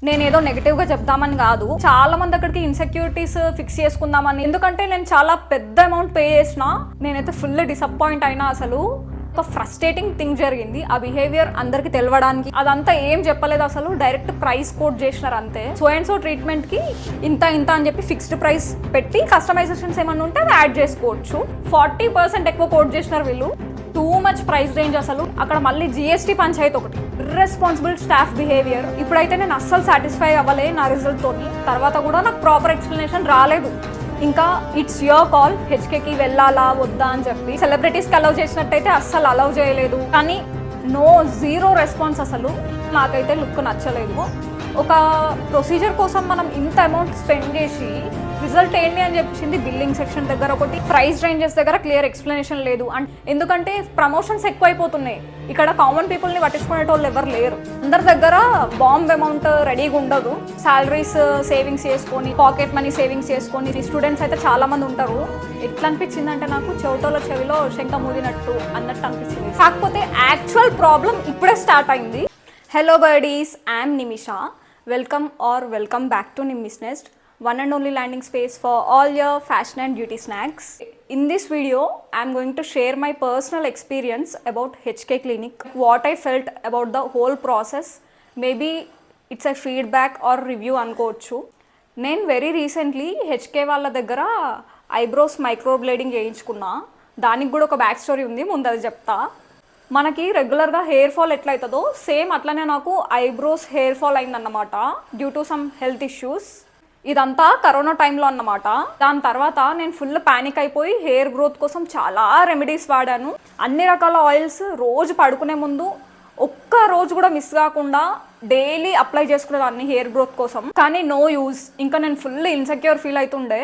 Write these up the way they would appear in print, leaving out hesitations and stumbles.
నేనేదో నెగిటివ్గా చెప్దామని కాదు, చాలా మంది అక్కడికి ఇన్సెక్యూరిటీస్ ఫిక్స్ చేసుకుందామని. ఎందుకంటే నేను చాలా పెద్ద అమౌంట్ పే చేసిన, నేనైతే ఫుల్ డిసప్పాయింట్ అయినా. అసలు ఒక ఫ్రస్ట్రేటింగ్ థింగ్ జరిగింది. ఆ బిహేవియర్ అందరికి తెలవడానికి అదంతా ఏం చెప్పలేదు, అసలు డైరెక్ట్ ప్రైస్ కోట్ చేసినారు అంతే. సో అండ్ సో ట్రీట్మెంట్ కి ఇంత ఇంత అని చెప్పి ఫిక్స్డ్ ప్రైస్ పెట్టి కస్టమైజేషన్స్ ఏమన్నా ఉంటే అది యాడ్ చేసుకోవచ్చు. 40% ఎక్కువ కోట్ చేసినారు వీళ్ళు. టూ మచ్ ప్రైస్ రేంజ్ అసలు. అక్కడ మళ్ళీ జిఎస్టీ పంచాయతీ ఒకటి, ఇర్రెస్పాన్సిబుల్ స్టాఫ్ బిహేవియర్. ఇప్పుడైతే నేను అస్సలు సాటిస్ఫై అవ్వలే నా రిజల్ట్ తోని. తర్వాత కూడా నాకు ప్రాపర్ ఎక్స్ప్లెనేషన్ రాలేదు. ఇంకా ఇట్స్ యువర్ కాల్, హెచ్కేకి వెళ్ళాలా వద్దా అని చెప్పి. సెలబ్రిటీస్కి అలౌ చేసినట్టయితే అస్సలు అలౌ చేయలేదు, కానీ జీరో రెస్పాన్స్. అసలు నాకైతే లుక్ నచ్చలేదు. ఒక ప్రొసీజర్ కోసం మనం ఇంత అమౌంట్ స్పెండ్ చేసి రిజల్ట్ ఏంటి అని చెప్పింది బిల్లింగ్ సెక్షన్ దగ్గర ఒకటి, ప్రైస్ రేంజెస్ దగ్గర క్లియర్ ఎక్స్ప్లెనేషన్ లేదు. అండ్ ఎందుకంటే ప్రమోషన్స్ ఎక్కువైపోతున్నాయి, ఇక్కడ కామన్ పీపుల్ని పట్టించుకునేటోళ్ళు ఎవరు లేరు. అందరి దగ్గర బాంబ్ అమౌంట్ రెడీగా ఉండదు. శాలరీస్ సేవింగ్స్ చేసుకొని, పాకెట్ మనీ సేవింగ్స్ చేసుకొని స్టూడెంట్స్ అయితే చాలా మంది ఉంటారు. ఎట్లా అనిపించింది అంటే నాకు చెవిటోళ్ళ చెవిలో శంఖ మూదినట్టు అన్నట్టు అనిపించింది. కాకపోతే యాక్చువల్ ప్రాబ్లం ఇప్పుడే స్టార్ట్ అయింది. Hello birdies, I'm Nimisha. Welcome back to Nimmi's nest, one and only landing space for all your fashion and beauty snacks. In this video, I am going to share my personal experience about HK Clinic, what I felt about the whole process. Maybe it's a feedback or review అనుకోవచ్చు. నేను very recently HK వాళ్ళ దగ్గర eyebrows microblading చేయించుకున్నా. దానికి కూడా ఒక back story ఉంది, ముందు అది చెప్తా. మనకి రెగ్యులర్గా హెయిర్ ఫాల్ ఎట్లయితుందో సేమ్ అట్లనే నాకు ఐబ్రోస్ హెయిర్ ఫాల్ అయిందన్నమాట, due to some health issues. ఇదంతా కరోనా టైంలో అన్నమాట. దాని తర్వాత నేను ఫుల్ ప్యానిక్ అయిపోయి హెయిర్ గ్రోత్ కోసం చాలా రెమెడీస్ వాడాను. అన్ని రకాల ఆయిల్స్ రోజు పడుకునే ముందు ఒక్క రోజు కూడా మిస్ కాకుండా డైలీ అప్లై చేసుకునేదాన్ని హెయిర్ గ్రోత్ కోసం. కానీ నో యూజ్. ఇంకా నేను ఫుల్ ఇన్సెక్యూర్ ఫీల్ అవుతుండే.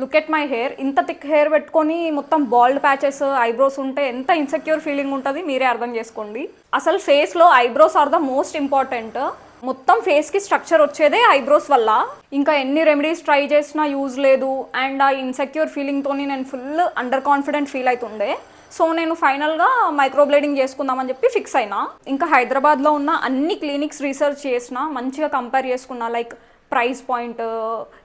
లుక్ ఎట్ మై హెయిర్, ఇంత థిక్ హెయిర్ పెట్టుకొని మొత్తం బాల్డ్ ప్యాచెస్ ఐబ్రోస్ ఉంటే ఎంత ఇన్సెక్యూర్ ఫీలింగ్ ఉంటుంది మీరే అర్థం చేసుకోండి. అసలు ఫేస్లో eyebrows are the most important. మొత్తం ఫేస్కి స్ట్రక్చర్ వచ్చేదే ఐబ్రోస్ వల్ల. ఇంకా ఎన్ని రెమెడీస్ ట్రై చేసినా యూజ్ లేదు. అండ్ ఆ ఇన్సెక్యూర్ ఫీలింగ్తో నేను ఫుల్ అండర్ కాన్ఫిడెంట్ ఫీల్ అవుతుండే. సో నేను ఫైనల్గా మైక్రోబ్లేడింగ్ చేసుకుందామని చెప్పి ఫిక్స్ అయినా. ఇంకా హైదరాబాద్లో ఉన్న అన్ని క్లినిక్స్ రీసెర్చ్ చేసిన, మంచిగా కంపేర్ చేసుకున్నా. లైక్ ప్రైస్ పాయింట్,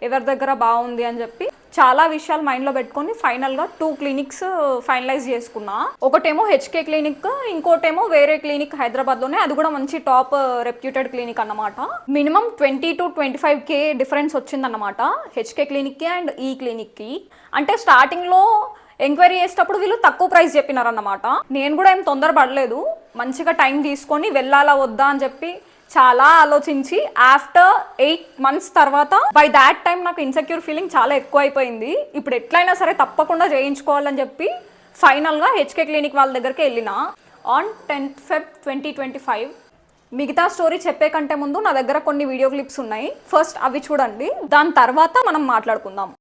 ఎవరి దగ్గర బాగుంది అని చెప్పి చాలా విషయాలు మైండ్లో పెట్టుకొని ఫైనల్గా 2 క్లినిక్స్ ఫైనలైజ్ చేసుకున్నా. ఒకటేమో హెచ్కే క్లినిక్, ఇంకోటేమో వేరే క్లినిక్ హైదరాబాద్లోనే, అది కూడా మంచి టాప్ రెప్యూటెడ్ క్లినిక్ అన్నమాట. మినిమం 20 to 25K డిఫరెన్స్ వచ్చిందన్నమాట హెచ్కే క్లినిక్కి అండ్ ఈ క్లినిక్కి. అంటే స్టార్టింగ్లో ఎంక్వైరీ చేసేటప్పుడు వీళ్ళు తక్కువ ప్రైస్ చెప్పినారన్నమాట. నేను కూడా ఏం తొందరపడలేదు, మంచిగా టైం తీసుకొని వెళ్ళాలా వద్దా అని చెప్పి చాలా ఆలోచించి ఆఫ్టర్ 8 months తర్వాత బై దాట్ టైం నాకు ఇన్సెక్యూర్ ఫీలింగ్ చాలా ఎక్కువ అయిపోయింది. ఇప్పుడు ఎట్లయినా సరే తప్పకుండా చేయించుకోవాలని చెప్పి ఫైనల్గా హెచ్కే క్లినిక్ వాళ్ళ దగ్గరికి వెళ్ళిన ఆన్ 10th Feb 2025. మిగతా స్టోరీ చెప్పే కంటే ముందు నా దగ్గర కొన్ని వీడియో క్లిప్స్ ఉన్నాయి, ఫస్ట్ అవి చూడండి, దాని తర్వాత మనం మాట్లాడుకుందాం.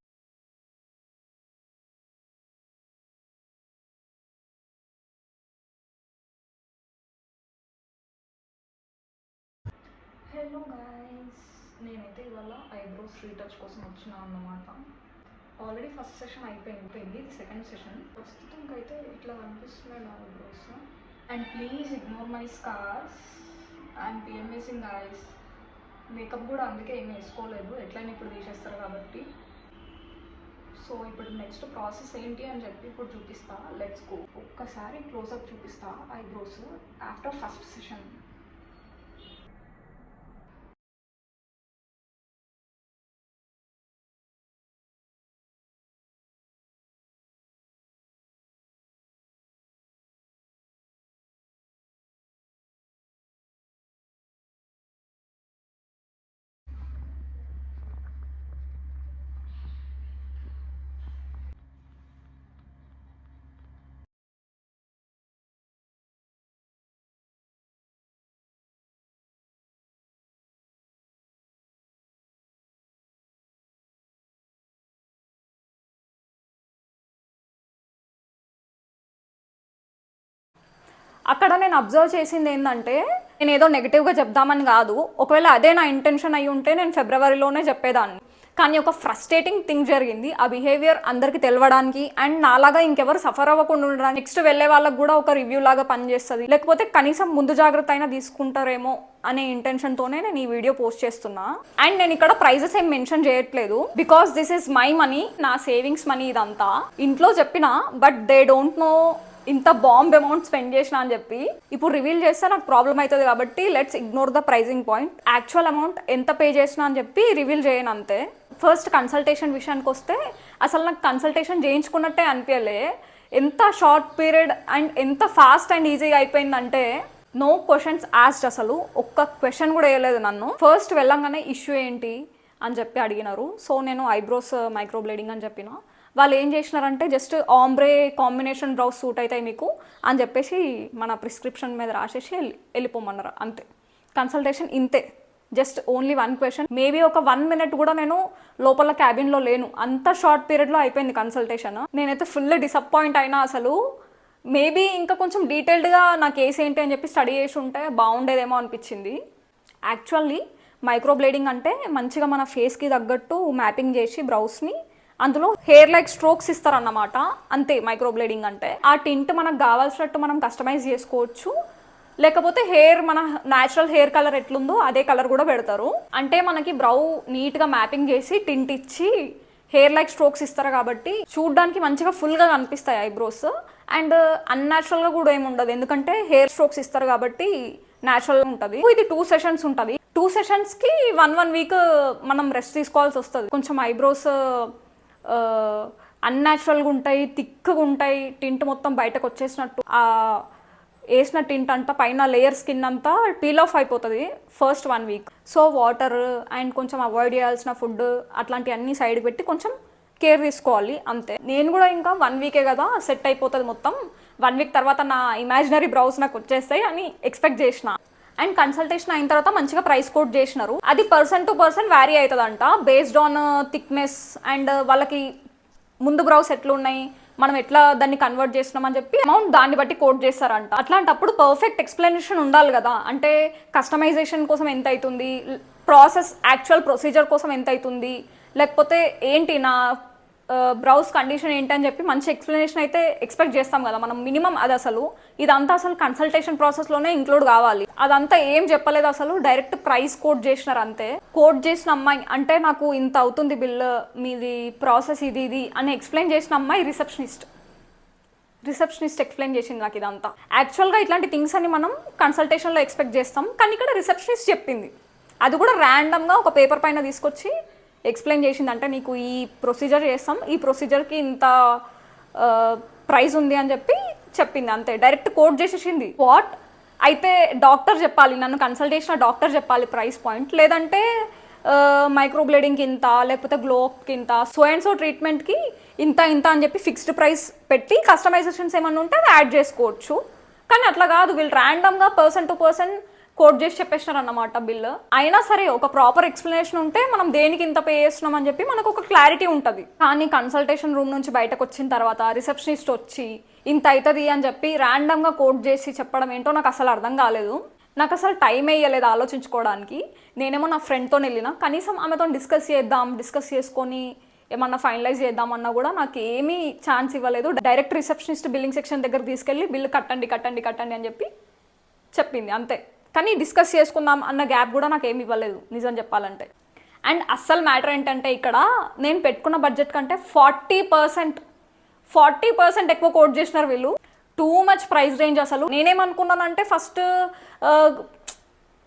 హలో గైస్, నేనైతే ఇవాళ ఐబ్రోస్ రీటచ్ కోసం వచ్చినా అన్నమాట. ఆల్రెడీ ఫస్ట్ సెషన్ అయిపోయింది, ఇది సెకండ్ సెషన్. ప్రస్తుతానికి అయితే ఇట్లా కనిపిస్తున్నాయి నా eyebrows. And please ignore my scars, I'm PMSing guys. Makeup కూడా అందుకే ఏం వేసుకోలేదు, ఎట్లయినా ఇప్పుడు తీసేస్తారు కాబట్టి. సో ఇప్పుడు నెక్స్ట్ ప్రాసెస్ ఏంటి అని చెప్పి ఇప్పుడు చూపిస్తా. Let's go. ఒక్కసారి క్లోజప్ చూపిస్తా ఐబ్రోస్ ఆఫ్టర్ ఫస్ట్ సెషన్. అక్కడ నేను అబ్జర్వ్ చేసింది ఏంటంటే, నేను ఏదో నెగిటివ్గా చెప్దామని కాదు, ఒకవేళ అదే నా ఇంటెన్షన్ అయ్యి ఉంటే నేను ఫిబ్రవరిలోనే చెప్పేదాన్ని. కానీ ఒక ఫ్రస్ట్రేటింగ్ థింగ్ జరిగింది. ఆ బిహేవియర్ అందరికి తెలవడానికి అండ్ నాలాగా ఇంకెవరు సఫర్ అవ్వకుండా ఉండడానికి, నెక్స్ట్ వెళ్ళే వాళ్ళకి కూడా ఒక రివ్యూ లాగా పనిచేస్తుంది, లేకపోతే కనీసం ముందు జాగ్రత్త అయినా తీసుకుంటారేమో అనే ఇంటెన్షన్తోనే నేను ఈ వీడియో పోస్ట్ చేస్తున్నా. అండ్ నేను ఇక్కడ ప్రైజెస్ ఏం మెన్షన్ చేయట్లేదు, because this is my money, నా సేవింగ్స్ మనీ ఇదంతా. ఇంట్లో చెప్పిన, బట్ దే డోంట్ నో ఇంత బాంబ్ అమౌంట్ స్పెండ్ చేసిన అని చెప్పి. ఇప్పుడు రివీల్ చేస్తే నాకు ప్రాబ్లం అవుతుంది కాబట్టి let's ignore the pricing point. Actual amount ఎంత పే చేసిన అని చెప్పి రివీల్ చేయను అంతే. ఫస్ట్ కన్సల్టేషన్ విషయానికి వస్తే, అసలు నాకు కన్సల్టేషన్ చేయించుకున్నట్టే అనిపించలే. ఎంత షార్ట్ పీరియడ్ అండ్ ఎంత ఫాస్ట్ అండ్ ఈజీగా అయిపోయిందంటే, నో క్వశ్చన్స్ ఆస్డ్. అసలు ఒక్క క్వశ్చన్ కూడా వేయలేదు నన్ను. ఫస్ట్ వెళ్ళంగానే ఇష్యూ ఏంటి అని చెప్పి అడిగినారు. సో నేను ఐబ్రోస్ మైక్రోబ్లేడింగ్ అని చెప్పిన. వాళ్ళు ఏం చేసినారంటే, just ombre combination brows suit అవుతాయి మీకు అని చెప్పేసి మన ప్రిస్క్రిప్షన్ మీద రాసేసి వెళ్ళిపోమన్నారు అంతే. కన్సల్టేషన్ ఇంతే, జస్ట్ ఓన్లీ 1 క్వశ్చన్. మేబీ ఒక 1 minute కూడా నేను లోపల క్యాబిన్లో లేను, అంత షార్ట్ పీరియడ్లో అయిపోయింది కన్సల్టేషన్. నేనైతే ఫుల్ డిసప్పాయింట్ అయినా. అసలు మేబీ ఇంకా కొంచెం డీటెయిల్డ్గా నా కేసు ఏంటి అని చెప్పి స్టడీ చేసి ఉంటే బాగుండేదేమో అనిపించింది. యాక్చువల్లీ మైక్రోబ్లేడింగ్ అంటే మంచిగా మన ఫేస్కి తగ్గట్టు మ్యాపింగ్ చేసి బ్రౌస్ని, అందులో హెయిర్ లైక్ స్ట్రోక్స్ ఇస్తారన్నమాట, అంతే మైక్రోబ్లేడింగ్ అంటే. ఆ టింట్ మనకు కావాల్సినట్టు మనం కస్టమైజ్ చేసుకోవచ్చు, లేకపోతే హెయిర్ మన న్యాచురల్ హెయిర్ కలర్ ఎట్లుందో అదే కలర్ కూడా పెడతారు. అంటే మనకి బ్రౌ నీట్గా మ్యాపింగ్ చేసి టింట్ ఇచ్చి హెయిర్ లైక్ స్ట్రోక్స్ ఇస్తారు కాబట్టి చూడడానికి మంచిగా ఫుల్గా కనిపిస్తాయి ఐబ్రోస్. అండ్ అన్యాచురల్గా కూడా ఏమి ఉండదు, ఎందుకంటే హెయిర్ స్ట్రోక్స్ ఇస్తారు కాబట్టి న్యాచురల్గా ఉంటుంది. ఇది 2 sessions ఉంటుంది. 2 sessionsకి 1 week మనం రెస్ట్ తీసుకోవాల్సి వస్తుంది. కొంచెం ఐబ్రోస్ అన్యాచురల్గా ఉంటాయి, థిక్గా ఉంటాయి, టింట్ మొత్తం బయటకు వచ్చేసినట్టు, వేసిన టింట్ అంతా పైన లేయర్ స్కిన్ అంతా పీల్ ఆఫ్ అయిపోతుంది first 1 week. So water and కొంచెం అవాయిడ్ చేయాల్సిన ఫుడ్ అట్లాంటివన్నీ సైడ్ పెట్టి కొంచెం కేర్ తీసుకోవాలి అంతే. నేను కూడా ఇంకా 1 week కదా సెట్ అయిపోతుంది మొత్తం, 1 week తర్వాత నా ఇమాజినరీ బ్రౌజ్ నాకు వచ్చేస్తాయి అని ఎక్స్పెక్ట్ చేసిన. అండ్ కన్సల్టేషన్ అయిన తర్వాత మంచిగా ప్రైస్ కోట్ చేసినారు. అది పర్సన్ టు పర్సన్ వ్యారీ అవుతుందంట, బేస్డ్ ఆన్ థిక్నెస్ అండ్ వాళ్ళకి ముందు బ్రౌస్ ఎట్లా ఉన్నాయి, మనం ఎట్లా దాన్ని కన్వర్ట్ చేస్తున్నాం అని చెప్పి అమౌంట్ దాన్ని బట్టి కోట్ చేస్తారంట. అట్లాంటప్పుడు పర్ఫెక్ట్ ఎక్స్ప్లెనేషన్ ఉండాలి కదా. అంటే కస్టమైజేషన్ కోసం ఎంత అవుతుంది, ప్రాసెస్ యాక్చువల్ ప్రొసీజర్ కోసం ఎంత అవుతుంది, లేకపోతే ఏంటి నా బ్రౌజ్ కండిషన్ ఏంటి అని చెప్పి మంచి ఎక్స్ప్లెనేషన్ అయితే ఎక్స్పెక్ట్ చేస్తాం కదా మనం మినిమం. అది అసలు ఇదంతా అసలు కన్సల్టేషన్ ప్రాసెస్లోనే ఇంక్లూడ్ కావాలి. అదంతా ఏం చెప్పలేదు అసలు, డైరెక్ట్ ప్రైస్ కోట్ చేసినారు అంతే. కోట్ చేసిన అమ్మాయి అంటే నాకు ఇంత అవుతుంది బిల్, మీది ప్రాసెస్ ఇది అని ఎక్స్ప్లెయిన్ చేసిన అమ్మాయి రిసెప్షనిస్ట్ ఎక్స్ప్లెయిన్ చేసింది నాకు ఇదంతా. యాక్చువల్గా ఇట్లాంటి థింగ్స్ అని మనం కన్సల్టేషన్లో ఎక్స్పెక్ట్ చేస్తాం, కానీ ఇక్కడ రిసెప్షనిస్ట్ చెప్పింది. అది కూడా ర్యాండమ్గా ఒక పేపర్ పైన తీసుకొచ్చి ఎక్స్ప్లెయిన్ చేసింది. అంటే నీకు ఈ ప్రొసీజర్ చేస్తాం, ఈ ప్రొసీజర్కి ఇంత ప్రైస్ ఉంది అని చెప్పి చెప్పింది అంతే. డైరెక్ట్ కోట్ చేసేసింది. వాట్ అయితే డాక్టర్ చెప్పాలి, నన్ను కన్సల్ట్ చేసిన డాక్టర్ చెప్పాలి ప్రైస్ పాయింట్, లేదంటే మైక్రోబ్లేడింగ్కి ఇంత, లేకపోతే గ్లోకి ఇంత, సో అండ్ సో ట్రీట్మెంట్కి ఇంత అని చెప్పి ఫిక్స్డ్ ప్రైస్ పెట్టి కస్టమైజేషన్స్ ఏమన్నా ఉంటే అది యాడ్ చేసుకోవచ్చు. కానీ అట్లా కాదు, వీళ్ళు ర్యాండమ్గా పర్సన్ టు పర్సన్ కోట్ చేసి చెప్పేసినారు అన్నమాట బిల్. అయినా సరే ఒక ప్రాపర్ ఎక్స్ప్లెనేషన్ ఉంటే మనం దేనికి ఇంత పే చేస్తున్నాం అని చెప్పి మనకు ఒక క్లారిటీ ఉంటుంది. కానీ కన్సల్టేషన్ రూమ్ నుంచి బయటకు వచ్చిన తర్వాత రిసెప్షనిస్ట్ వచ్చి ఇంత అవుతుంది అని చెప్పి ర్యాండమ్గా కోట్ చేసి చెప్పడం ఏంటో నాకు అసలు అర్థం కాలేదు. నాకు అసలు టైం వేయలేదు ఆలోచించుకోవడానికి. నేనేమో నా ఫ్రెండ్తో వెళ్ళిన, కనీసం ఆమెతో డిస్కస్ చేసుకొని ఏమన్నా ఫైనలైజ్ చేద్దామన్నా కూడా నాకు ఏమీ ఛాన్స్ ఇవ్వలేదు. డైరెక్ట్ రిసెప్షనిస్ట్ బిల్లింగ్ సెక్షన్ దగ్గర తీసుకెళ్ళి బిల్లు కట్టండి అని చెప్పి చెప్పింది అంతే. కానీ డిస్కస్ చేసుకుందాం అన్న గ్యాప్ కూడా నాకు ఏమి ఇవ్వలేదు నిజం చెప్పాలంటే. అండ్ అస్సలు మ్యాటర్ ఏంటంటే, ఇక్కడ నేను పెట్టుకున్న బడ్జెట్ కంటే 40% ఎక్కువ కోట్ చేసినారు వీళ్ళు. Too much price range. అసలు నేనేమనుకున్నానంటే ఫస్ట్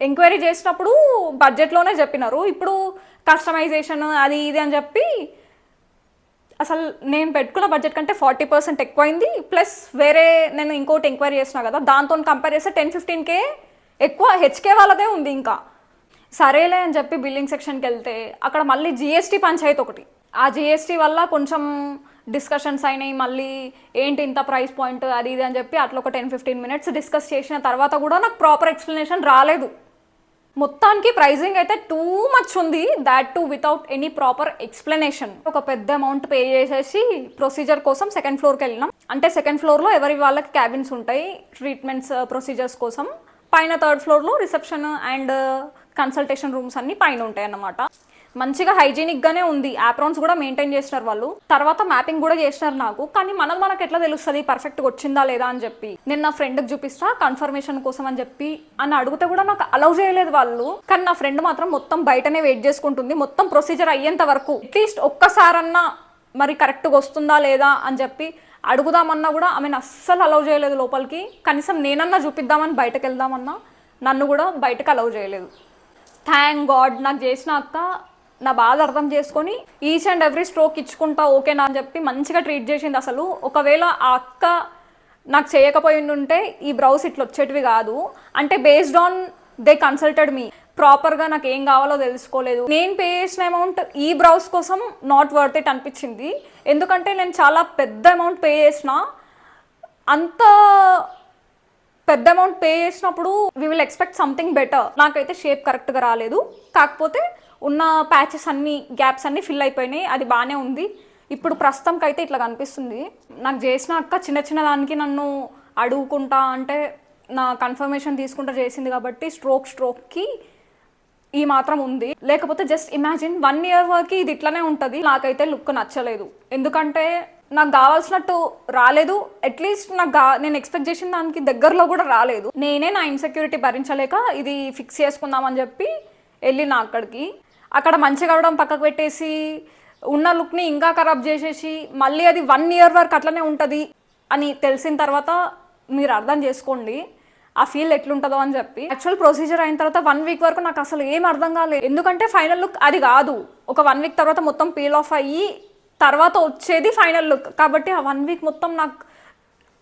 ఎంక్వైరీ చేసినప్పుడు బడ్జెట్లోనే చెప్పినారు, ఇప్పుడు కస్టమైజేషన్ అది ఇది అని చెప్పి అసలు నేను పెట్టుకున్న బడ్జెట్ కంటే 40% ఎక్కువైంది. ప్లస్ వేరే నేను ఇంకోటి ఎంక్వైరీ చేసినా కదా, దాంతో కంపేర్ చేస్తే 10-15K ఎక్కువ హెచ్కే వాళ్ళదే ఉంది. ఇంకా సరేలే అని చెప్పి బిల్లింగ్ సెక్షన్కి వెళ్తే అక్కడ మళ్ళీ జిఎస్టీ పంచాయతీ ఒకటి. ఆ జిఎస్టీ వల్ల కొంచెం డిస్కషన్స్ అయినాయి. మళ్ళీ ఏంటి ఇంత ప్రైస్ పాయింట్ అది ఇది అని చెప్పి అట్లా ఒక 10-15 minutes డిస్కస్ చేసిన తర్వాత కూడా నాకు ప్రాపర్ ఎక్స్ప్లెనేషన్ రాలేదు. మొత్తానికి ప్రైజింగ్ అయితే టూ మచ్ ఉంది, that to without any proper explanation. ఒక పెద్ద అమౌంట్ పే చేసేసి ప్రొసీజర్ కోసం 2nd floorకి వెళ్ళినాం. అంటే 2nd floorలో ఎవరి వాళ్ళకి క్యాబిన్స్ ఉంటాయి ట్రీట్మెంట్స్ ప్రొసీజర్స్ కోసం. పైన 3rd floorలో రిసెప్షన్ అండ్ కన్సల్టేషన్ రూమ్స్ అన్నీ పైన ఉంటాయి అన్నమాట. మంచిగా హైజీనిక్గానే ఉంది. యాప్రాన్స్ కూడా మెయింటైన్ చేసినారు వాళ్ళు. తర్వాత మ్యాపింగ్ కూడా చేసినారు నాకు. కానీ మనకు ఎట్లా తెలుస్తుంది పర్ఫెక్ట్గా వచ్చిందా లేదా అని చెప్పి. నేను నా ఫ్రెండ్కి చూపిస్తా కన్ఫర్మేషన్ కోసం అని చెప్పి అడిగితే కూడా నాకు అలౌ చేయలేదు వాళ్ళు. కానీ నా ఫ్రెండ్ మాత్రం మొత్తం బయటనే వెయిట్ చేసుకుంటుంది మొత్తం ప్రొసీజర్ అయ్యేంత వరకు. అట్లీస్ట్ ఒక్కసారన్నా మరి కరెక్ట్గా వస్తుందా లేదా అని చెప్పి అడుగుదామన్నా కూడా ఆమెను అస్సలు అలౌ చేయలేదు లోపలికి. కనీసం నేనన్నా చూపిద్దామని బయటకు వెళ్దామన్నా నన్ను కూడా బయటకు అలౌ చేయలేదు. థ్యాంక్ గాడ్ నాకు చేసిన అక్క నా బాధ అర్థం చేసుకొని ఈచ్ అండ్ ఎవ్రీ స్ట్రోక్ ఇచ్చుకుంటా ఓకేనా అని చెప్పి మంచిగా ట్రీట్ చేసింది. అసలు ఒకవేళ ఆ అక్క నాకు చేయకపోయిండుంటే ఈ బ్రౌస్ ఇట్లా వచ్చేటివి కాదు. అంటే బేస్డ్ ఆన్ దే కన్సల్టెడ్ మీ, ప్రాపర్గా నాకు ఏం కావాలో తెలుసుకోలేదు. నేను పే చేసిన అమౌంట్ ఈ బ్రౌస్ కోసం నాట్ వర్త్ ఇట్ అనిపించింది. ఎందుకంటే నేను చాలా పెద్ద అమౌంట్ పే చేసిన. అంత పెద్ద అమౌంట్ పే చేసినప్పుడు we will expect something better. నాకైతే షేప్ కరెక్ట్గా రాలేదు. కాకపోతే ఉన్న ప్యాచెస్ అన్నీ గ్యాప్స్ అన్నీ ఫిల్ అయిపోయినాయి. అది బాగానే ఉంది. ఇప్పుడు ప్రస్తుతంకి అయితే ఇట్లా కనిపిస్తుంది. నాకు చేసిన అక్క చిన్న చిన్న దానికి నన్ను అడుగుకుంటా అంటే నా కన్ఫర్మేషన్ తీసుకుంటా చేసింది కాబట్టి స్ట్రోక్కి ఈ మాత్రం ఉంది. లేకపోతే జస్ట్ ఇమాజిన్ 1 year వరకు ఇది ఇట్లానే ఉంటుంది. నాకైతే లుక్ నచ్చలేదు. ఎందుకంటే నాకు కావాల్సినట్టు రాలేదు. అట్లీస్ట్ నేను ఎక్స్పెక్ట్ చేసిన దానికి దగ్గరలో కూడా రాలేదు. నేనే నా ఇన్సెక్యూరిటీ భరించలేక ఇది ఫిక్స్ చేసుకుందామని చెప్పి వెళ్ళిన అక్కడికి. అక్కడ మంచిగా అవడం పక్కకు పెట్టేసి ఉన్న లుక్ని ఇంకా ఖరాబ్ చేసేసి మళ్ళీ అది 1 year వరకు అట్లనే ఉంటుంది అని తెలిసిన తర్వాత మీరు అర్థం చేసుకోండి ఆ ఫీల్ ఎట్లుంటుందో అని చెప్పి. యాక్చువల్ ప్రొసీజర్ అయిన తర్వాత 1 week వరకు నాకు అసలు ఏం అర్థం కాలేదు. ఎందుకంటే ఫైనల్ లుక్ అది కాదు. ఒక 1 week తర్వాత మొత్తం పీల్ ఆఫ్ అయ్యి తర్వాత వచ్చేది ఫైనల్ లుక్. కాబట్టి ఆ 1 week మొత్తం నాకు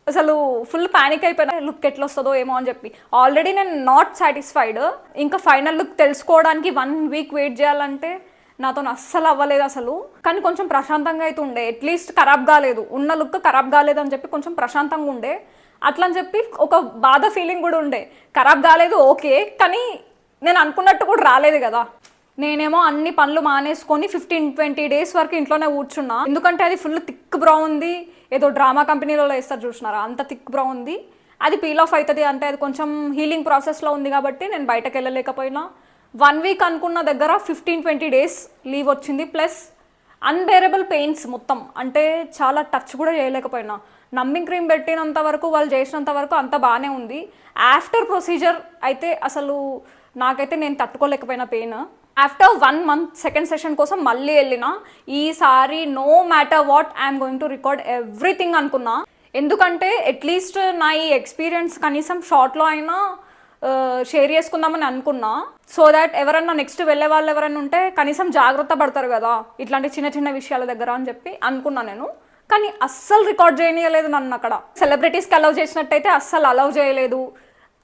అసలు ఫుల్ ప్యానిక్ అయిపోయినా లుక్ ఎట్లా వస్తుందో ఏమో అని చెప్పి. ఆల్రెడీ నేను నాట్ సాటిస్ఫైడ్. ఇంకా ఫైనల్ లుక్ తెలుసుకోవడానికి 1 week వెయిట్ చేయాలంటే నాతో అస్సలు అవ్వలేదు అసలు. కానీ కొంచెం ప్రశాంతంగా అయితే ఉండే. అట్లీస్ట్ ఖరాబ్ కాలేదు, ఉన్న లుక్ ఖరాబ్ కాలేదు అని చెప్పి కొంచెం ప్రశాంతంగా ఉండే. అట్లా అని చెప్పి ఒక బాధ ఫీలింగ్ కూడా ఉండే. ఖరాబ్ కాలేదు ఓకే, కానీ నేను అనుకున్నట్టు కూడా రాలేదు కదా. నేనేమో అన్ని పనులు మానేసుకొని 15-20 days వరకు ఇంట్లోనే కూర్చున్నా. ఎందుకంటే అది ఫుల్ థిక్ బ్రౌ ఉంది. ఏదో డ్రామా కంపెనీలో వేస్తారు చూసినారా, అంత థిక్ బ్రౌ ఉంది. అది పీల్ ఆఫ్ అవుతుంది అంటే అది కొంచెం హీలింగ్ ప్రాసెస్లో ఉంది కాబట్టి నేను బయటకు వెళ్ళలేకపోయినా. 1 week అనుకున్న దగ్గర 15-20 days లీవ్ వచ్చింది. ప్లస్ అన్బేరబుల్ పెయిన్స్ మొత్తం. అంటే చాలా టచ్ కూడా చేయలేకపోయినా. నమ్మింగ్ క్రీమ్ పెట్టినంత వరకు వాళ్ళు చేసినంత వరకు అంత బాగానే ఉంది. ఆఫ్టర్ ప్రొసీజర్ అయితే అసలు నాకైతే నేను తట్టుకోలేకపోయినా pain. After 1 month second session కోసం మళ్ళీ వెళ్ళిన. ఈసారి no matter what I'm going to record everything అనుకున్నా. ఎందుకంటే అట్లీస్ట్ నా ఈ ఎక్స్పీరియన్స్ కనీసం షార్ట్లో అయినా షేర్ చేసుకుందామని అనుకున్నా. సో దాట్ ఎవరన్నా నెక్స్ట్ వెళ్ళే వాళ్ళు ఎవరైనా ఉంటే కనీసం జాగ్రత్త పడతారు కదా ఇట్లాంటి చిన్న చిన్న విషయాల దగ్గర అని చెప్పి అనుకున్నా నేను. కానీ అస్సలు రికార్డ్ చేయనియలేదు నన్ను. అక్కడ సెలబ్రిటీస్కి అలౌ చేసినట్టయితే అస్సలు అలౌ చేయలేదు.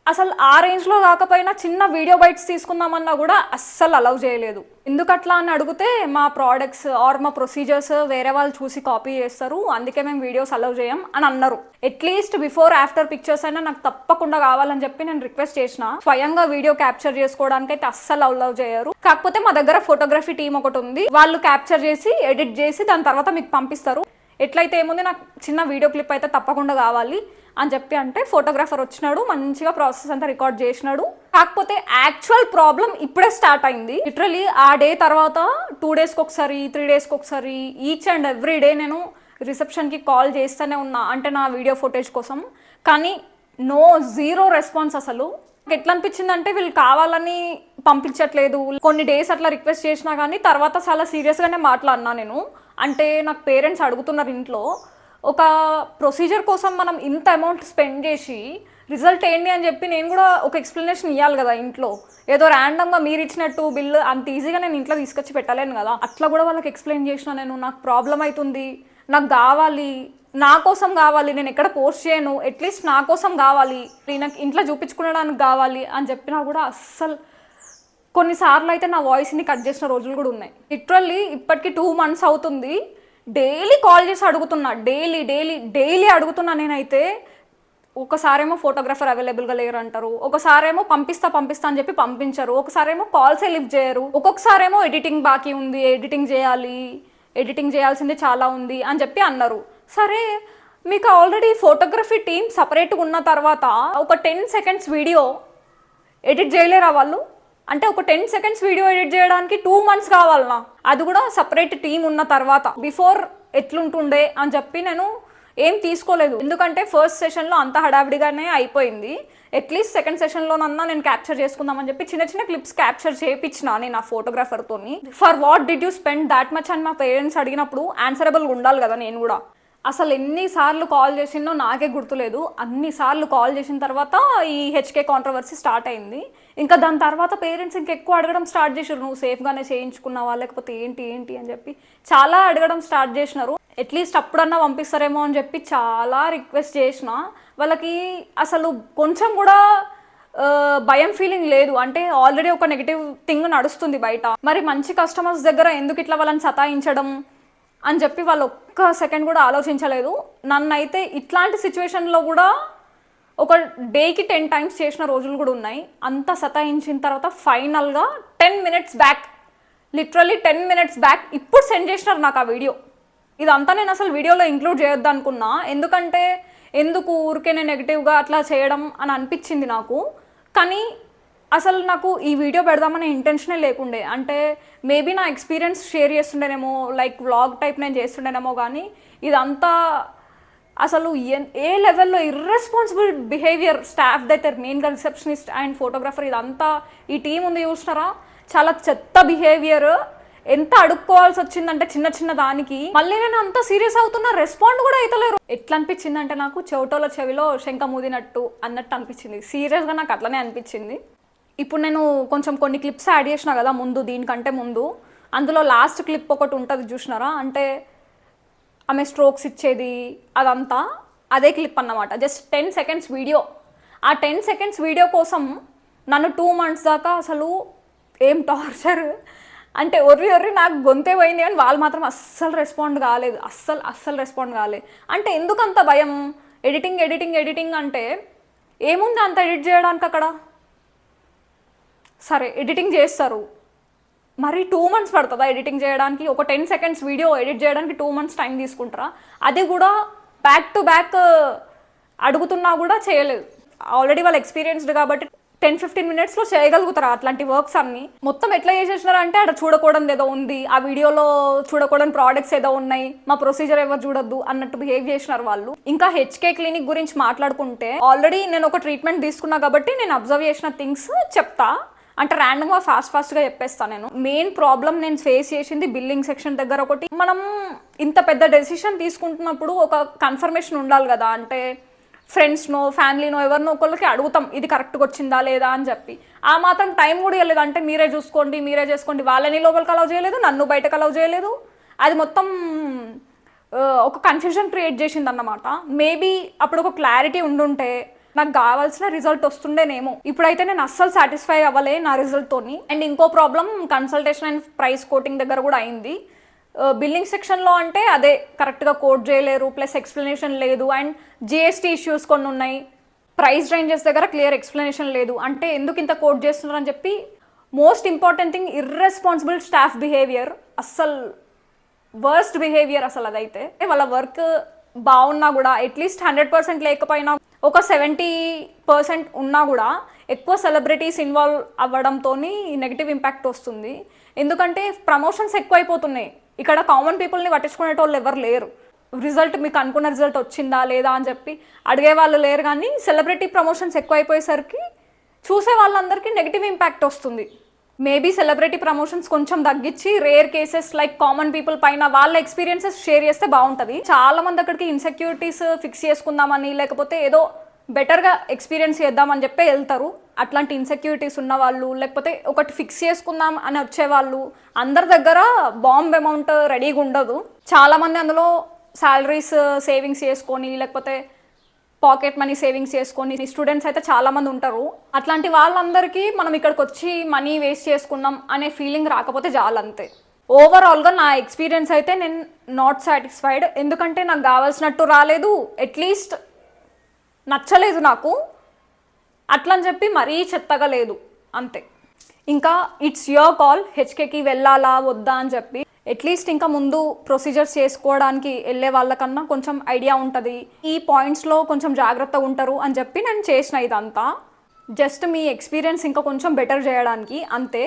అసలు ఆ రేంజ్లో కాకపోయినా చిన్న వీడియో బైట్స్ తీసుకుందామన్నా కూడా అస్సలు అలౌ చేయలేదు. ఎందుకట్లా అని అడిగితే మా ప్రోడక్ట్స్ ఆర్ మా ప్రొసీజర్స్ వేరే వాళ్ళు చూసి కాపీ చేస్తారు, అందుకే మేము వీడియోస్ అలౌ చేయం అని అన్నారు. అట్లీస్ట్ బిఫోర్ ఆఫ్టర్ పిక్చర్స్ అయినా నాకు తప్పకుండా కావాలని చెప్పి నేను రిక్వెస్ట్ చేసిన. స్వయంగా వీడియో క్యాప్చర్ చేసుకోవడానికి అయితే అస్సలు అలౌ చేయరు. కాకపోతే మా దగ్గర ఫోటోగ్రఫీ టీం ఒకటి ఉంది. వాళ్ళు క్యాప్చర్ చేసి ఎడిట్ చేసి దాని తర్వాత మీకు పంపిస్తారు. ఎట్లయితే ఏముంది నాకు చిన్న వీడియో క్లిప్ అయితే తప్పకుండా కావాలి అని చెప్పి అంటే ఫోటోగ్రాఫర్ వచ్చినాడు, మంచిగా ప్రాసెస్ అంతా రికార్డ్ చేసినాడు. కాకపోతే యాక్చువల్ ప్రాబ్లం ఇప్పుడే స్టార్ట్ అయింది. లిటరలీ ఆ డే తర్వాత 2 daysకి ఒకసారి 3 daysకి ఒకసారి ఈచ్ అండ్ ఎవ్రీ డే నేను రిసెప్షన్కి కాల్ చేస్తూనే ఉన్నా, అంటే నా వీడియో ఫుటేజ్ కోసం. కానీ జీరో రెస్పాన్స్. అసలు ఎట్లా అనిపించింది అంటే వీళ్ళు కావాలని పంపించట్లేదు. కొన్ని డేస్ అట్లా రిక్వెస్ట్ చేసినా కానీ తర్వాత చాలా సీరియస్గానే మాట్లాడినా నేను. అంటే నాకు పేరెంట్స్ అడుగుతున్నారు ఇంట్లో, ఒక ప్రొసీజర్ కోసం మనం ఇంత అమౌంట్ స్పెండ్ చేసి రిజల్ట్ ఏంటి అని చెప్పి నేను కూడా ఒక ఎక్స్ప్లెనేషన్ ఇవ్వాలి కదా ఇంట్లో. ఏదో ర్యాండమ్గా మీరు ఇచ్చినట్టు బిల్లు అంత ఈజీగా నేను ఇంట్లో తీసుకొచ్చి పెట్టలేను కదా. అట్లా కూడా వాళ్ళకి ఎక్స్ప్లెయిన్ చేసిన నేను. నాకు ప్రాబ్లం అవుతుంది, నాకు కావాలి, నా కోసం కావాలి, నేను ఎక్కడ పోస్ట్ చేయను, అట్లీస్ట్ నా కోసం కావాలి, నాకు ఇంట్లో చూపించుకోవడానికి కావాలి అని చెప్పినా కూడా అస్సలు కొన్నిసార్లు అయితే నా వాయిస్ని కట్ చేసిన రోజులు కూడా ఉన్నాయి. లిటరల్లీ ఇప్పటికి 2 months అవుతుంది. డైలీ కాల్ చేసి అడుగుతున్నా, డైలీ అడుగుతున్నా నేనైతే. ఒకసారేమో ఫోటోగ్రాఫర్ అవైలబుల్గా లేరు అంటారు, ఒకసారేమో పంపిస్తా అని చెప్పి పంపించరు, ఒకసారేమో కాల్సే లిఫ్ట్ చేయరు, ఒక్కొక్కసారేమో ఎడిటింగ్ బాకీ ఉంది, ఎడిటింగ్ చేయాల్సింది చాలా ఉంది అని చెప్పి అన్నారు. సరే మీకు ఆల్రెడీ ఫోటోగ్రఫీ టీం సపరేట్గా ఉన్న తర్వాత ఒక 10 seconds వీడియో ఎడిట్ చేయలేరా వాళ్ళు? అంటే ఒక 10 సెకండ్స్ వీడియో ఎడిట్ చేయడానికి 2 months కావాలన్నా, అది కూడా సపరేట్ టీం ఉన్న తర్వాత. బిఫోర్ ఎట్లుంటుండే అని చెప్పి నేను ఏం తీసుకోలేదు, ఎందుకంటే ఫస్ట్ సెషన్లో అంత హడావిడిగానే అయిపోయింది. అట్లీస్ట్ సెకండ్ సెషన్లోనన్నా నేను క్యాప్చర్ చేసుకుందామని చెప్పి చిన్న చిన్న క్లిప్స్ క్యాప్చర్ చేయించిన నేను ఆ ఫోటోగ్రాఫర్తోని. For what did you spend that much అని మా పేరెంట్స్ అడిగినప్పుడు ఆన్సరబుల్గా ఉండాలి కదా నేను కూడా. అసలు ఎన్నిసార్లు కాల్ చేసిందో నాకే గుర్తులేదు. అన్నిసార్లు కాల్ చేసిన తర్వాత ఈ హెచ్కే కాంట్రవర్సీ స్టార్ట్ అయింది. ఇంకా దాని తర్వాత పేరెంట్స్ ఇంకెక్కువ అడగడం స్టార్ట్ చేసారు, నువ్వు సేఫ్గానే చేయించుకున్నావా లేకపోతే ఏంటి ఏంటి అని చెప్పి చాలా అడగడం స్టార్ట్ చేసినారు. అట్లీస్ట్ అప్పుడన్నా పంపిస్తారేమో అని చెప్పి చాలా రిక్వెస్ట్ చేసిన. వాళ్ళకి అసలు కొంచెం కూడా భయం ఫీలింగ్ లేదు. అంటే ఆల్రెడీ ఒక నెగిటివ్ థింగ్ నడుస్తుంది బయట, మరి మంచి కస్టమర్స్ దగ్గర ఎందుకు ఇట్లా వాళ్ళని సతాయించడం అని చెప్పి వాళ్ళు ఒక్క సెకండ్ కూడా ఆలోచించలేదు. నన్నైతే ఇట్లాంటి సిచ్యువేషన్లో కూడా ఒక డేకి 10 times చేసిన రోజులు కూడా ఉన్నాయి. అంత సతాయించిన తర్వాత ఫైనల్గా 10 minutes back, literally 10 minutes back ఇప్పుడు సెండ్ చేసినారు నాకు ఆ వీడియో. ఇదంతా నేను అసలు వీడియోలో ఇంక్లూడ్ చేయొద్దు అనుకున్నా, ఎందుకంటే ఎందుకు ఊరికే నేను నెగిటివ్గా అట్లా చేయడం అని అనిపించింది నాకు. కానీ అసలు నాకు ఈ వీడియో పెడదామనే ఇంటెన్షనే లేకుండే. అంటే మేబీ నా ఎక్స్పీరియన్స్ షేర్ చేస్తుండేనేమో, లైక్ వ్లాగ్ టైప్ నేను చేస్తుండేనేమో, కానీ ఇదంతా అసలు ఏ లెవెల్లో ఇర్రెస్పాన్సిబుల్ బిహేవియర్ స్టాఫ్ అయితే, మెయిన్గా రిసెప్షనిస్ట్ అండ్ ఫోటోగ్రాఫర్, ఇదంతా ఈ టీం ఉంది చూసినారా, చాలా చెత్త బిహేవియర్. ఎంత అడుక్కోవాల్సి వచ్చిందంటే చిన్న చిన్న దానికి. మళ్ళీ నేను అంత సీరియస్ అవుతున్నా, రెస్పాండ్ కూడా అవుతలేరు. ఎట్లా అనిపించింది అంటే నాకు చెవిటోల చెవిలో శంఖ మూదినట్టు అన్నట్టు అనిపించింది. సీరియస్గా నాకు అట్లనే అనిపించింది. ఇప్పుడు నేను కొంచెం కొన్ని క్లిప్స్ యాడ్ చేసిన కదా ముందు, దీనికంటే ముందు. అందులో లాస్ట్ క్లిప్ ఒకటి ఉంటుంది చూసినారా, అంటే ఆమె స్ట్రోక్స్ ఇచ్చేది అదంతా అదే క్లిప్ అన్నమాట. Just 10 seconds video. ఆ 10 seconds వీడియో కోసం నన్ను 2 months దాకా అసలు ఏం టార్చర్ అంటే ఒర్రి నాకు గొంతే పోయింది. కానీ వాళ్ళు మాత్రం అస్సలు రెస్పాండ్ కాలేదు, అస్సలు రెస్పాండ్ కాలేదు. అంటే ఎందుకు అంత భయం? ఎడిటింగ్ అంటే ఏముంది అంత ఎడిట్ చేయడానికి అక్కడ? సరే ఎడిటింగ్ చేస్తారు, మరి 2 months పడుతుందా ఎడిటింగ్ చేయడానికి? ఒక 10 seconds వీడియో ఎడిట్ చేయడానికి 2 months టైం తీసుకుంటారా? అది కూడా బ్యాక్ టు బ్యాక్ అడుగుతున్నా కూడా చేయలేదు. ఆల్రెడీ వాళ్ళు ఎక్స్పీరియన్స్డ్ కాబట్టి 10-15 minutesలో చేయగలుగుతారా అట్లాంటి వర్క్స్ అన్ని? మొత్తం ఎట్లా చేసేసినారు అంటే అక్కడ చూడకూడదు ఏదో ఉంది, ఆ వీడియోలో చూడకూడని ప్రోడక్ట్స్ ఏదో ఉన్నాయి, మా ప్రొసీజర్ ఎవరు చూడొద్దు అన్నట్టు బిహేవ్ చేసినారు వాళ్ళు. ఇంకా హెచ్కే క్లినిక్ గురించి మాట్లాడుకుంటే, ఆల్రెడీ నేను ఒక ట్రీట్మెంట్ తీసుకున్నా కాబట్టి నేను అబ్జర్వ్ చేసిన థింగ్స్ చెప్తా. అంటే ర్యాండమ్గా ఫాస్ట్గా చెప్పేస్తాను. నేను మెయిన్ ప్రాబ్లం నేను ఫేస్ చేసింది బిల్లింగ్ సెక్షన్ దగ్గర ఒకటి. మనం ఇంత పెద్ద డెసిషన్ తీసుకుంటున్నప్పుడు ఒక కన్ఫర్మేషన్ ఉండాలి కదా, అంటే ఫ్రెండ్స్నో ఫ్యామిలీనో ఎవరినో ఒకళ్ళకి అడుగుతాం ఇది కరెక్ట్గా వచ్చిందా లేదా అని చెప్పి. ఆ మాత్రం టైం కూడా ఇవ్వలేదు. అంటే మీరే చూసుకోండి, మీరే చేసుకోండి, వాళ్ళని లోపలికి అలౌ చేయలేదు, నన్ను బయటకు అలౌ చేయలేదు. అది మొత్తం ఒక కన్ఫ్యూజన్ క్రియేట్ చేసింది అన్నమాట. మేబీ అప్పుడు ఒక క్లారిటీ ఉండుంటే నాకు కావాల్సిన రిజల్ట్ వస్తుండేనేమో. ఇప్పుడైతే నేను అస్సలు సాటిస్ఫై అవ్వలే నా రిజల్ట్తోని. అండ్ ఇంకో problem consultation and price coating దగ్గర కూడా అయింది. బిల్లింగ్ సెక్షన్లో అంటే అదే కరెక్ట్గా కోడ్ చేయలేరు, ప్లస్ ఎక్స్ప్లెనేషన్ లేదు, అండ్ జిఎస్టీ ఇష్యూస్ కొన్ని ఉన్నాయి. ప్రైస్ రేంజెస్ దగ్గర క్లియర్ ఎక్స్ప్లెనేషన్ లేదు. అంటే ఎందుకు ఇంత కోడ్ చేస్తున్నారు అని చెప్పి. Most important thing irresponsible staff behaviour, అస్సలు వర్స్ట్ బిహేవియర్ అసలు. అదైతే వాళ్ళ వర్క్ బాగున్నా కూడా అట్లీస్ట్ 100% లేకపోయినా ఒక 70% ఉన్నా కూడా ఎక్కువ సెలబ్రిటీస్ ఇన్వాల్వ్ అవ్వడంతో నెగిటివ్ ఇంపాక్ట్ వస్తుంది. ఎందుకంటే ప్రమోషన్స్ ఎక్కువైపోతున్నాయి. ఇక్కడ కామన్ పీపుల్ని పట్టించుకునేటోళ్ళు ఎవరు లేరు. రిజల్ట్ మీకు అనుకున్న రిజల్ట్ వచ్చిందా లేదా అని చెప్పి అడిగే వాళ్ళు లేరు. కానీ సెలబ్రిటీ ప్రమోషన్స్ ఎక్కువైపోయేసరికి చూసే వాళ్ళందరికీ నెగిటివ్ ఇంపాక్ట్ వస్తుంది. మేబీ సెలబ్రిటీ ప్రమోషన్స్ కొంచెం తగ్గించి rare cases like common people పైన వాళ్ళ ఎక్స్పీరియన్సెస్ షేర్ చేస్తే బాగుంటుంది. చాలా మంది అక్కడికి ఇన్సెక్యూరిటీస్ ఫిక్స్ చేసుకుందామని, లేకపోతే ఏదో బెటర్గా ఎక్స్పీరియన్స్ చేద్దామని చెప్పి వెళ్తారు. అట్లాంటి ఇన్సెక్యూరిటీస్ ఉన్న వాళ్ళు, లేకపోతే ఒకటి ఫిక్స్ చేసుకుందాం అని వచ్చేవాళ్ళు, అందరి దగ్గర బాంబ్ అమౌంట్ రెడీగా ఉండదు. చాలామంది అందులో శాలరీస్ సేవింగ్స్ చేసుకొని, లేకపోతే పాకెట్ మనీ సేవింగ్స్ చేసుకొని స్టూడెంట్స్ అయితే చాలామంది ఉంటారు. అట్లాంటి వాళ్ళందరికీ మనం ఇక్కడికి వచ్చి మనీ వేస్ట్ చేసుకున్నాం అనే ఫీలింగ్ రాకపోతే చాలంతే. ఓవరాల్గా నా ఎక్స్పీరియన్స్ అయితే నేను నాట్ సాటిస్ఫైడ్. ఎందుకంటే నాకు కావాల్సినట్టు రాలేదు, అట్లీస్ట్ నచ్చలేదు నాకు. అట్లని చెప్పి మరీ చెత్తగా లేదు, అంతే. ఇంకా ఇట్స్ యువర్ కాల్, హెచ్కేకి వెళ్ళాలా వద్దా అని చెప్పి. అట్లీస్ట్ ఇంకా ముందు ప్రొసీజర్స్ చేసుకోవడానికి వెళ్ళే వాళ్ళకన్నా కొంచెం ఐడియా ఉంటుంది, ఈ పాయింట్స్లో కొంచెం జాగ్రత్తగా ఉంటారు అని చెప్పి నేను చేసిన ఇదంతా. జస్ట్ మీ ఎక్స్పీరియన్స్ ఇంకా కొంచెం బెటర్ చేయడానికి అంతే.